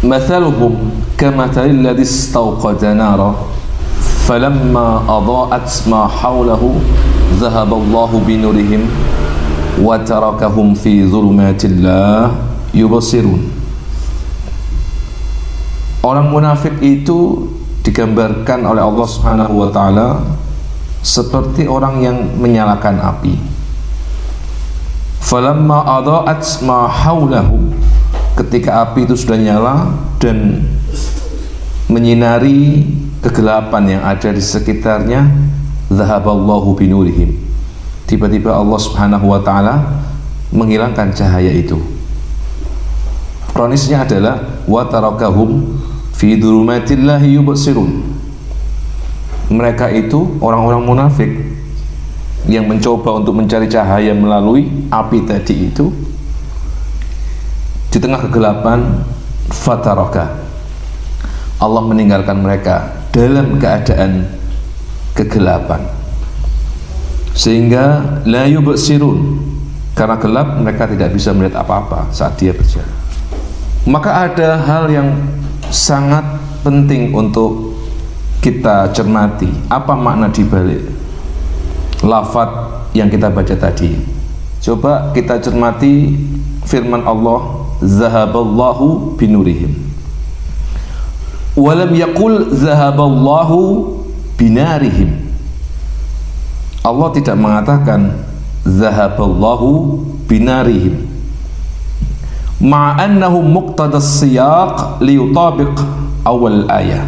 Mathaluhum kamathalil ladzi istawqada nara falamma adaa'at ma hawlahu dhahaballahu binurihim wa tarakahum fi dhulumatin la yubsirun. Orang munafik itu digambarkan oleh Allah Subhanahu wa taala seperti orang yang menyalakan api. Falamma adaa'at ma hawlahu, ketika api itu sudah nyala dan menyinari kegelapan yang ada di sekitarnya, dhahaballahu binurihim, tiba-tiba Allah Subhanahu wa taala menghilangkan cahaya itu. Kronisnya adalah wa tarakahum fi dhulumatillahi yubsirun. Mereka itu orang-orang munafik yang mencoba untuk mencari cahaya melalui api tadi itu. Di tengah kegelapan, fataraka, Allah meninggalkan mereka dalam keadaan kegelapan, sehingga la yubsirun, karena gelap mereka tidak bisa melihat apa-apa saat dia berjalan. Maka ada hal yang sangat penting untuk kita cermati, apa makna dibalik lafaz yang kita baca tadi. Coba kita cermati firman Allah, zahaballahu binurihim. Walam yaqul zahaballahu binarihim. Allah tidak mengatakan zahaballahu binarihim, ma'annahu muqtadas siyaq liyutabiq awal ayah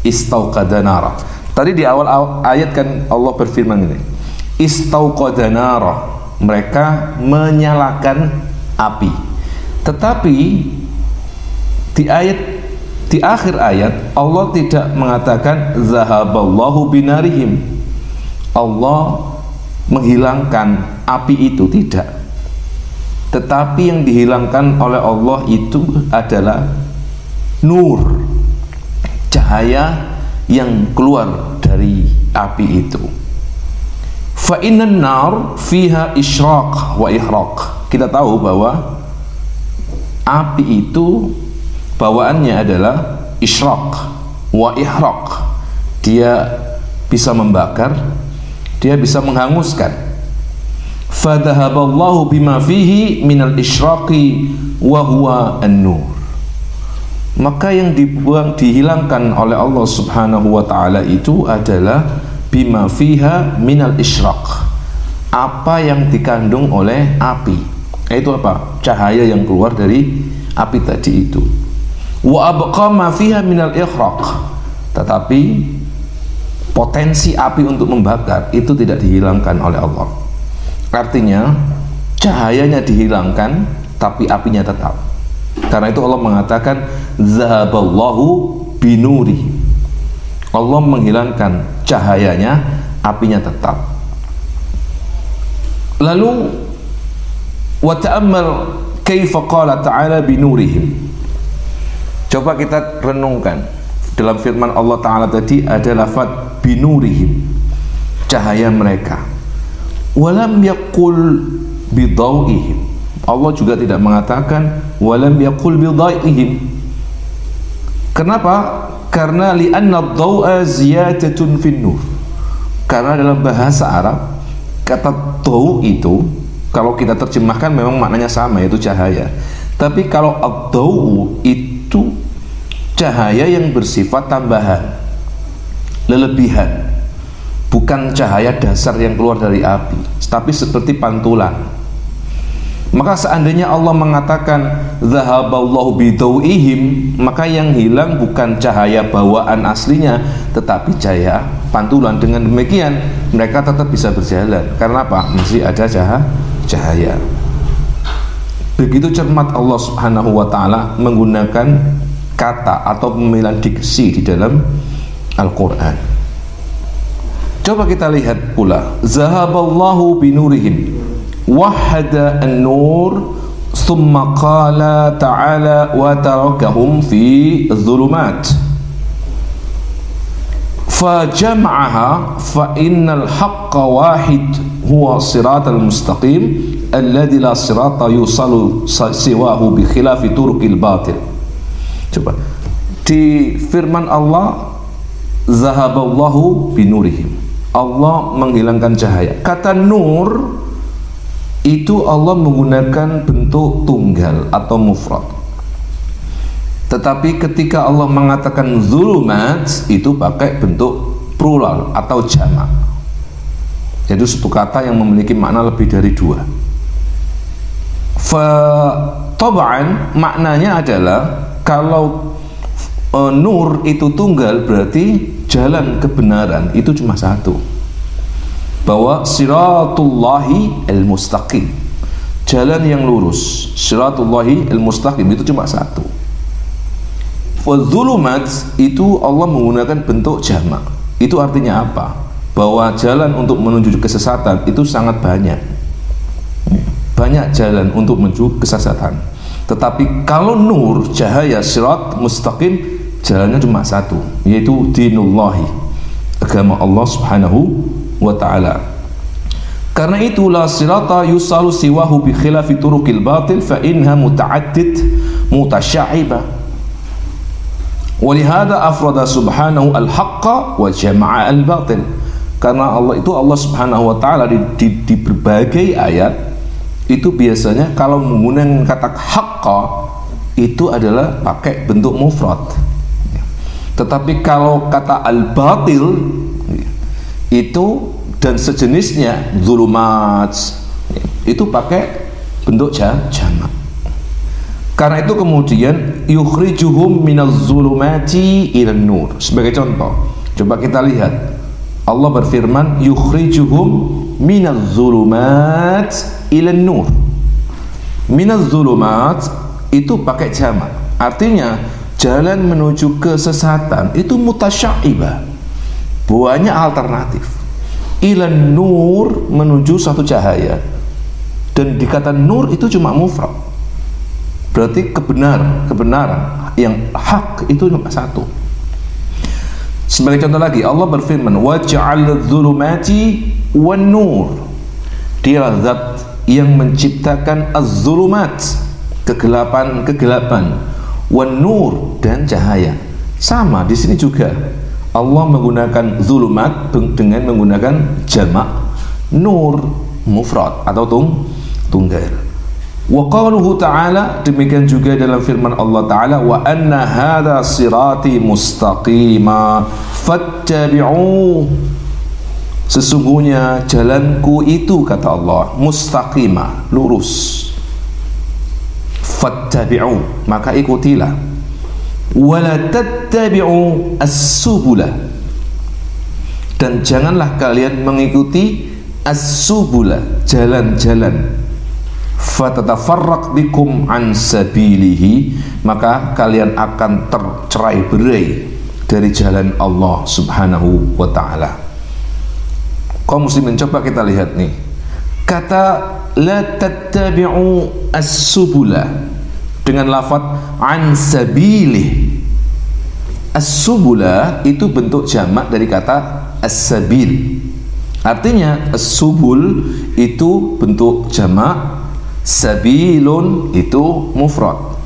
istauqada nara. Tadi di awal ayat kan Allah berfirman ini, istauqada nara, mereka menyalakan api. Tetapi di akhir ayat Allah tidak mengatakan zahaballahu binarihim, Allah menghilangkan api itu, tidak. Tetapi yang dihilangkan oleh Allah itu adalah nur, cahaya yang keluar dari api itu. Fa innan nar fiha isyraq wa ihraq. Kita tahu bahwa api itu bawaannya adalah isyraq wa ihraq. Dia bisa membakar, dia bisa menghanguskan. Fadhahaballahu bima fihi minal isyraqi wa huwa an-nur. Maka yang dibuang, dihilangkan oleh Allah Subhanahu wa taala itu adalah bima fiha minal isyraq, apa yang dikandung oleh api. Itu apa? Cahaya yang keluar dari api tadi itu. Wa abqa ma fiha minal ikhraq, tetapi potensi api untuk membakar itu tidak dihilangkan oleh Allah. Artinya cahayanya dihilangkan tapi apinya tetap. Karena itu Allah mengatakan zahaballahu binuri, Allah menghilangkan cahayanya, apinya tetap. Lalu wa ta'ammal kaifa qala ta'ala binurihim. Coba kita renungkan, dalam firman Allah Ta'ala tadi ada lafaz binurihim, cahaya mereka. Walam yaqul bidawihim, Allah juga tidak mengatakan walam yaqul bidawihim. Kenapa? Karena li'anna ad-daw'a ziyadatun fin nur. Karena dalam bahasa Arab kata daw itu kalau kita terjemahkan memang maknanya sama, yaitu cahaya. Tapi kalau ad-daw'u itu cahaya yang bersifat tambahan, lelebihan, bukan cahaya dasar yang keluar dari api, tapi seperti pantulan. Maka seandainya Allah mengatakan zahaballahu bidawihim, maka yang hilang bukan cahaya bawaan aslinya, tetapi cahaya pantulan. Dengan demikian mereka tetap bisa berjalan. Karena apa? Masih ada cahaya. Begitu cermat Allah Subhanahu wa ta'ala menggunakan kata atau pemilihan diksi di dalam Al-Quran. Coba kita lihat pula, zahaballahu binurihim wahada an-nur thumma qala ta'ala wa tarakahum fi dhulumat Fajam'aha fa innal haqqa wahid huwa siratal mustaqim alladzi la sirata yusalu siwahu bi khilafi turuqil batil. Coba di firman Allah, zahaballahu binurihim, Allah menghilangkan cahaya. Kata nur itu Allah menggunakan bentuk tunggal atau mufrad. Tetapi ketika Allah mengatakan zulumat, itu pakai bentuk plural atau jamak, yaitu satu kata yang memiliki makna lebih dari dua. Tab'an maknanya adalah kalau nur itu tunggal, berarti jalan kebenaran itu cuma satu, bahwa siratullahi al-mustaqim, jalan yang lurus, siratullahi al-mustaqim itu cuma satu. Zulumat itu Allah menggunakan bentuk jamak. Itu artinya apa? Bahwa jalan untuk menuju kesesatan itu sangat banyak. Banyak jalan untuk menuju kesesatan. Tetapi kalau nur, cahaya, sirat mustaqim, jalannya cuma satu, yaitu dinullahi, agama Allah subhanahu wa ta'ala. Karena itu la sirata yusalu siwahu bi khilafi turuqil batil fa inha muta'addid mutasya'ibah. Walihada afrada subhanahu al-haqqa wa jama'a al-batil. Karena Allah subhanahu wa ta'ala di berbagai ayat itu biasanya kalau menggunakan kata haqqa itu adalah pakai bentuk mufrad. Tetapi kalau kata al-batil itu dan sejenisnya, zulumat, itu pakai bentuk jamak. Karena itu kemudian yukhrijuhum minaz zulumati ilan nur. Sebagai contoh, coba kita lihat, Allah berfirman yukhrijuhum minaz zulumat ilan nur. Minaz zulumat itu pakai jamak, artinya jalan menuju kesesatan itu mutasya'ibah, banyak alternatif. Ilan nur menuju satu cahaya, dan dikata nur itu cuma mufrad, berarti kebenaran yang hak itu cuma satu. Sebagai contoh lagi, Allah berfirman waja'al dzulumati wan nur. Dialah zat yang menciptakan az-zulumat, kegelapan, wan nur, dan cahaya. Sama di sini juga Allah menggunakan zulumat dengan menggunakan jamak, nur mufrad atau tunggal. Wa qauluhu ta'ala, demikian juga dalam firman Allah Ta'ala, wa anna hadha sirati mustaqima fattabi'u, sesungguhnya jalanku itu, kata Allah, mustaqima, lurus. Fattabi'u, maka ikutilah. Wala tattabi'u as-subula, dan janganlah kalian mengikuti as-subula, jalan-jalan. Fatatafarraq bikum an sabilihi, maka kalian akan tercerai-berai dari jalan Allah subhanahu wa ta'ala. Kaum muslimin, coba kita lihat nih, kata la tattabi'u as-subula dengan lafaz an sabilihi. As-subula itu bentuk jamak dari kata as-sabil, artinya as-subul itu bentuk jamak, sabilun itu mufrad.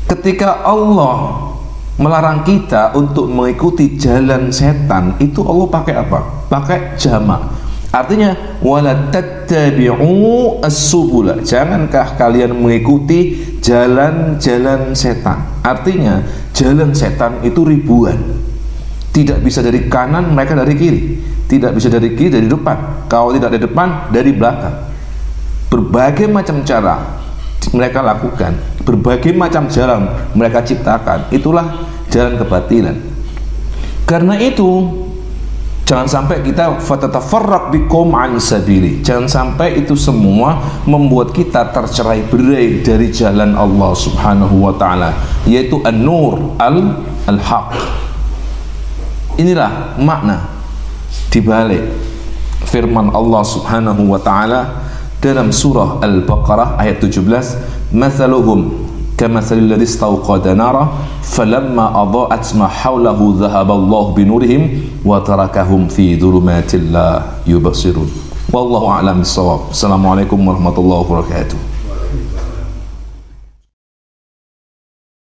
Ketika Allah melarang kita untuk mengikuti jalan setan, itu Allah pakai apa? Pakai jamak. Artinya wala tattabi'u as-subula, jangankah kalian mengikuti jalan-jalan setan. Artinya jalan setan itu ribuan. Tidak bisa dari kanan, mereka dari kiri. Tidak bisa dari kiri, dari depan. Kalau tidak dari depan, dari belakang. Berbagai macam cara mereka lakukan, berbagai macam jalan mereka ciptakan. Itulah jalan kebatilan. Karena itu jangan sampai kita fatatafarraq bikum an sabili, jangan sampai itu semua membuat kita tercerai-berai dari jalan Allah subhanahu wa ta'ala, yaitu an-nur al-haq. Inilah makna dibalik firman Allah subhanahu wa ta'ala dalam surah Al-Baqarah ayat 17, mathaluhum kamathalil ladzi istawqada nara falamma adha'at ma hawlahu dhahaballahu binurihim wa tarakahum fi dhulumatil la yubsirun. Wallahu a'lam bissawab. Assalamualaikum warahmatullahi wabarakatuh.